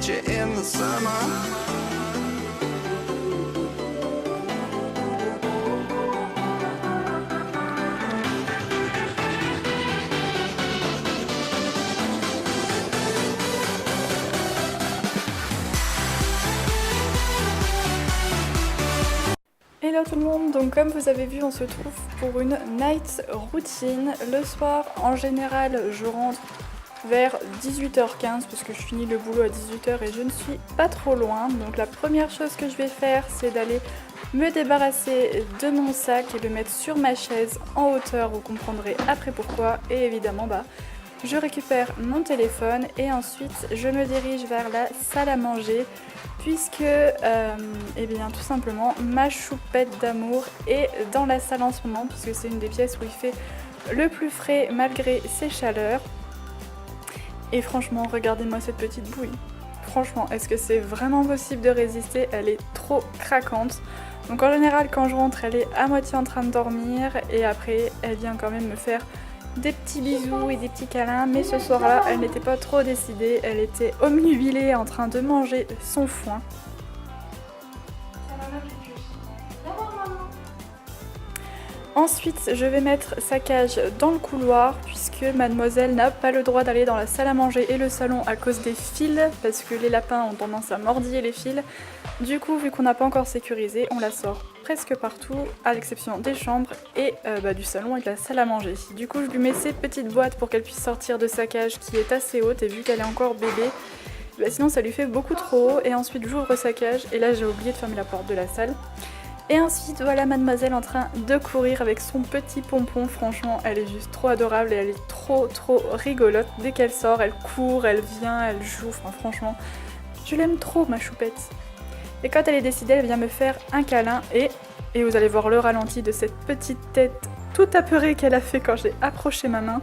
you in the summer. Hello tout le monde, donc comme vous avez vu on se trouve pour une night routine. Le soir en général je rentre vers 18h15 parce que je finis le boulot à 18h et je ne suis pas trop loin. Donc la première chose que je vais faire c'est d'aller me débarrasser de mon sac et le mettre sur ma chaise en hauteur, vous comprendrez après pourquoi. Et évidemment je récupère mon téléphone et ensuite je me dirige vers la salle à manger puisque eh bien, tout simplement ma choupette d'amour est dans la salle en ce moment puisque c'est une des pièces où il fait le plus frais malgré ces chaleurs. Et franchement, regardez-moi cette petite bouille. Franchement, est-ce que c'est vraiment possible de résister? Elle est trop craquante. Donc en général, quand je rentre, elle est à moitié en train de dormir et après, elle vient quand même me faire des petits bisous et des petits câlins, mais ce soir-là, elle n'était pas trop décidée, elle était omnubilée en train de manger son foin. Ensuite, je vais mettre sa cage dans le couloir puisque mademoiselle n'a pas le droit d'aller dans la salle à manger et le salon à cause des fils parce que les lapins ont tendance à mordiller les fils. Du coup, vu qu'on n'a pas encore sécurisé, on la sort presque partout à l'exception des chambres et du salon et de la salle à manger. Du coup, je lui mets ces petites boîtes pour qu'elle puisse sortir de sa cage qui est assez haute et vu qu'elle est encore bébé, sinon ça lui fait beaucoup trop haut. Et ensuite, j'ouvre sa cage et là j'ai oublié de fermer la porte de la salle. Et ensuite, voilà mademoiselle en train de courir avec son petit pompon. Franchement, elle est juste trop adorable et elle est trop rigolote. Dès qu'elle sort, elle court, elle vient, elle joue. Enfin, franchement, je l'aime trop, ma choupette. Et quand elle est décidée, elle vient me faire un câlin et vous allez voir le ralenti de cette petite tête toute apeurée qu'elle a fait quand j'ai approché ma main.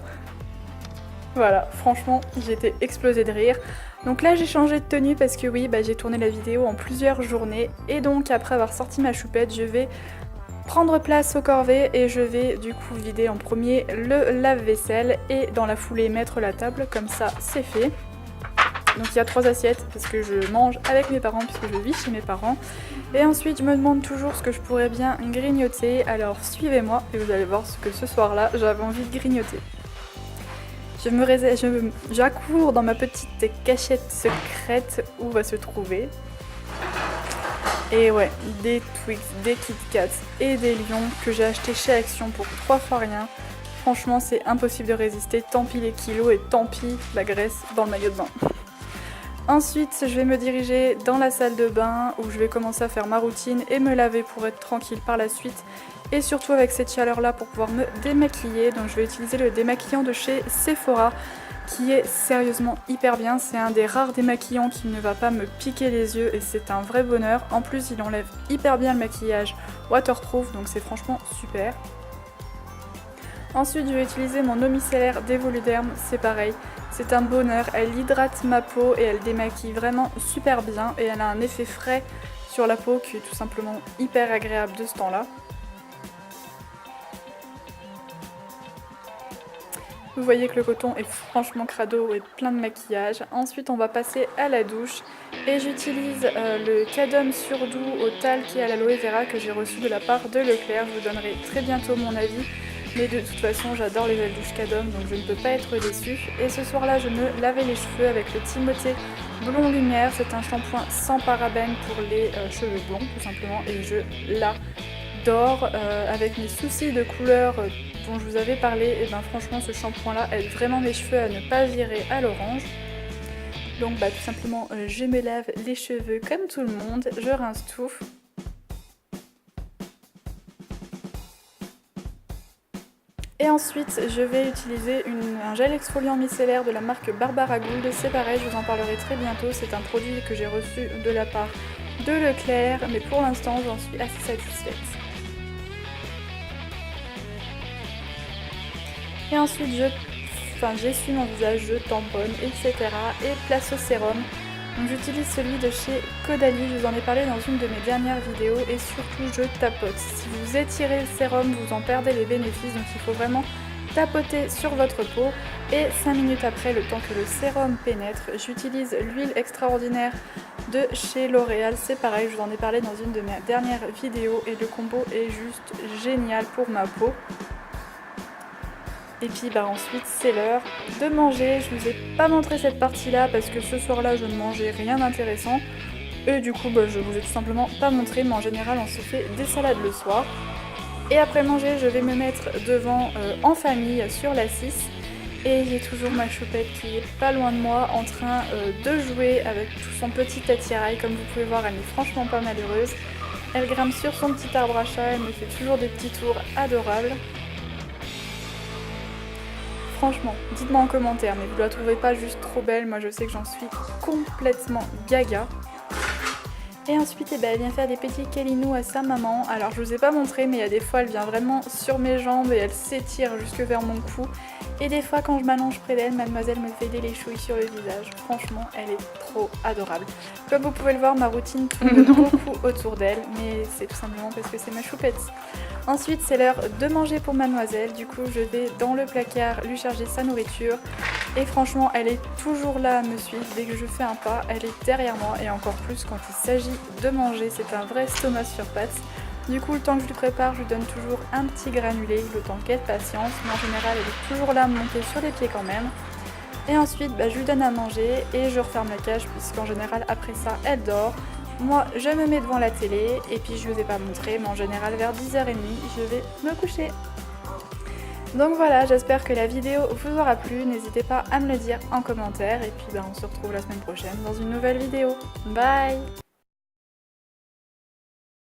Voilà, franchement, j'ai été explosée de rire. Donc là, j'ai changé de tenue parce que oui, j'ai tourné la vidéo en plusieurs journées. Et donc, après avoir sorti ma choupette, je vais prendre place au corvée et je vais du coup vider en premier le lave-vaisselle et dans la foulée mettre la table. Comme ça, c'est fait. Donc il y a 3 assiettes parce que je mange avec mes parents puisque je vis chez mes parents. Et ensuite, je me demande toujours ce que je pourrais bien grignoter. Alors suivez-moi et vous allez voir ce que ce soir-là, j'avais envie de grignoter. J'accours dans ma petite cachette secrète où va se trouver. Et ouais, des Twix, des Kit Kats et des Lions que j'ai acheté chez Action pour 3 fois rien. Franchement, c'est impossible de résister. Tant pis les kilos et tant pis la graisse dans le maillot de bain. Ensuite, je vais me diriger dans la salle de bain où je vais commencer à faire ma routine et me laver pour être tranquille par la suite. Et surtout avec cette chaleur là pour pouvoir me démaquiller. Donc je vais utiliser le démaquillant de chez Sephora qui est sérieusement hyper bien. C'est un des rares démaquillants qui ne va pas me piquer les yeux et c'est un vrai bonheur. En plus il enlève hyper bien le maquillage waterproof donc c'est franchement super. Ensuite je vais utiliser mon eau micellaire d'Evoluderm, c'est pareil. C'est un bonheur, elle hydrate ma peau et elle démaquille vraiment super bien et elle a un effet frais sur la peau qui est tout simplement hyper agréable de ce temps-là. Vous voyez que le coton est franchement crado et plein de maquillage. Ensuite on va passer à la douche et j'utilise le Cadum Surdoux au talc et à l'aloe vera que j'ai reçu de la part de Leclerc. Je vous donnerai très bientôt mon avis. Mais de toute façon j'adore les gels douche Cadum donc je ne peux pas être déçue. Et ce soir là je me lavais les cheveux avec le Timothée Blond Lumière. C'est un shampoing sans parabènes pour les cheveux blonds tout simplement et je l'adore. Avec mes soucis de couleur dont je vous avais parlé, et franchement ce shampoing là aide vraiment mes cheveux à ne pas virer à l'orange. Donc tout simplement je me lave les cheveux comme tout le monde, je rince tout. Et ensuite je vais utiliser un gel exfoliant micellaire de la marque Barbara Gould. C'est pareil, je vous en parlerai très bientôt, c'est un produit que j'ai reçu de la part de Leclerc, mais pour l'instant j'en suis assez satisfaite. Et ensuite j'essuie mon visage, je tamponne, etc. Et place au sérum. Donc j'utilise celui de chez Caudalie, je vous en ai parlé dans une de mes dernières vidéos et surtout je tapote. Si vous étirez le sérum, vous en perdez les bénéfices, donc il faut vraiment tapoter sur votre peau et 5 minutes après, le temps que le sérum pénètre, j'utilise l'huile extraordinaire de chez L'Oréal. C'est pareil, je vous en ai parlé dans une de mes dernières vidéos et le combo est juste génial pour ma peau. Et puis ensuite c'est l'heure de manger. Je vous ai pas montré cette partie là parce que ce soir là je ne mangeais rien d'intéressant. Et du coup je vous ai tout simplement pas montré, mais en général on se fait des salades le soir. Et après manger je vais me mettre devant en famille sur la 6. Et il y a toujours ma choupette qui est pas loin de moi en train de jouer avec tout son petit attirail. Comme vous pouvez voir, elle n'est franchement pas malheureuse. Elle grimpe sur son petit arbre à chat, elle me fait toujours des petits tours adorables. Franchement, dites-moi en commentaire, mais vous la trouvez pas juste trop belle? Moi je sais que j'en suis complètement gaga. Et ensuite, elle vient faire des petits câlinous à sa maman. Alors je vous ai pas montré, mais il y a des fois elle vient vraiment sur mes jambes et elle s'étire jusque vers mon cou. Et des fois quand je m'allonge près d'elle, mademoiselle me fait des léchouilles sur le visage. Franchement, elle est trop adorable. Comme vous pouvez le voir, ma routine tourne beaucoup autour d'elle, mais c'est tout simplement parce que c'est ma choupette. Ensuite, c'est l'heure de manger pour mademoiselle. Du coup, je vais dans le placard lui charger sa nourriture. Et franchement, elle est toujours là à me suivre. Dès que je fais un pas, elle est derrière moi. Et encore plus quand il s'agit de manger, c'est un vrai estomac sur pattes. Du coup, le temps que je lui prépare, je lui donne toujours un petit granulé, le temps qu'elle patience. Mais en général, elle est toujours là à me monter sur les pieds quand même. Et ensuite, je lui donne à manger et je referme la cage puisqu'en général, après ça, elle dort. Moi, je me mets devant la télé et puis je vous ai pas montré, mais en général, vers 10h30, je vais me coucher. Donc voilà, j'espère que la vidéo vous aura plu. N'hésitez pas à me le dire en commentaire. Et puis on se retrouve la semaine prochaine dans une nouvelle vidéo. Bye!